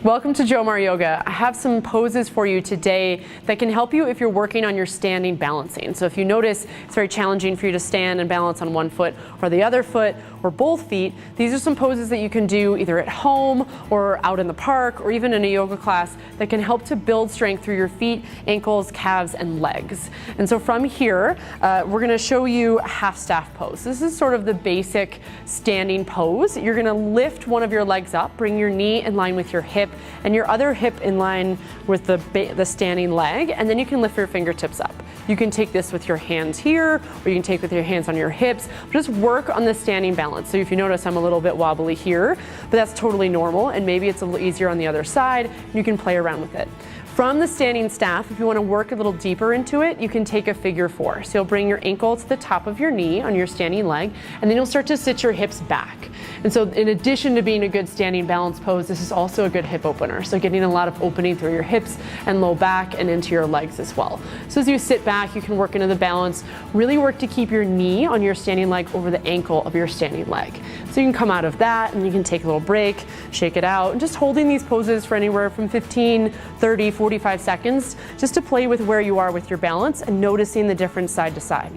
Welcome to Jomar Yoga. I have some poses for you today that can help you if you're working on your standing balancing. So if you notice it's very challenging for you to stand and balance on one foot or the other foot or both feet, these are some poses that you can do either at home or out in the park or even in a yoga class that can help to build strength through your feet, ankles, calves, and legs. And so from here, we're going to show you a half staff pose. This is sort of the basic standing pose. You're going to lift one of your legs up, bring your knee in line with your hip, and your other hip in line with the standing leg, and then you can lift your fingertips up. You can take this with your hands here, or you can take with your hands on your hips. Just work on the standing balance. So if you notice I'm a little bit wobbly here, but that's totally normal, and maybe it's a little easier on the other side, you can play around with it. From the standing staff, if you want to work a little deeper into it, you can take a figure four. So you'll bring your ankle to the top of your knee on your standing leg, and then you'll start to sit your hips back. And so in addition to being a good standing balance pose, this is also a good hip opener. So getting a lot of opening through your hips and low back and into your legs as well. So as you sit back, you can work into the balance, really work to keep your knee on your standing leg over the ankle of your standing leg. So you can come out of that and you can take a little break, shake it out, and just holding these poses for anywhere from 15, 30, 45 seconds, just to play with where you are with your balance and noticing the difference side to side.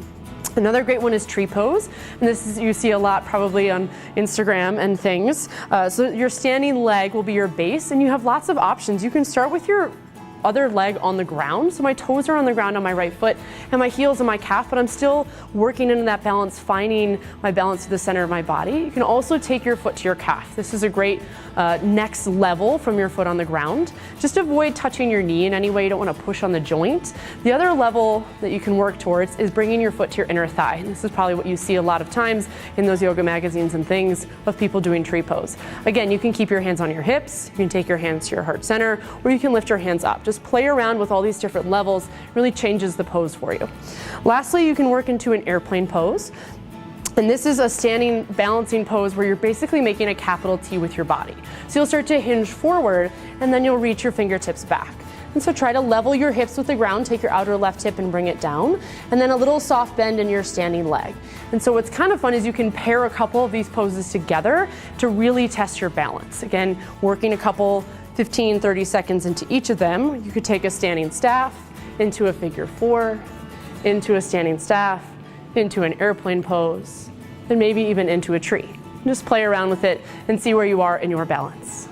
Another great one is tree pose, and this is, you see a lot probably on Instagram and things. So your standing leg will be your base, and you have lots of options. You can start with your other leg on the ground. So my toes are on the ground on my right foot and my heels and my calf, but I'm still working into that balance, finding my balance to the center of my body. You can also take your foot to your calf. This is a great next level from your foot on the ground. Just avoid touching your knee in any way. You don't want to push on the joint. The other level that you can work towards is bringing your foot to your inner thigh. And this is probably what you see a lot of times in those yoga magazines and things of people doing tree pose. Again, you can keep your hands on your hips, you can take your hands to your heart center, or you can lift your hands up. Just play around with all these different levels, really changes the pose for you. Lastly, you can work into an airplane pose. And this is a standing balancing pose where you're basically making a capital T with your body. So you'll start to hinge forward and then you'll reach your fingertips back. And so try to level your hips with the ground, take your outer left hip and bring it down, and then a little soft bend in your standing leg. And so what's kind of fun is you can pair a couple of these poses together to really test your balance. Again, working a couple 15, 30 seconds into each of them. You could take a standing staff into a figure four, into a standing staff, into an airplane pose, and maybe even into a tree. Just play around with it and see where you are in your balance.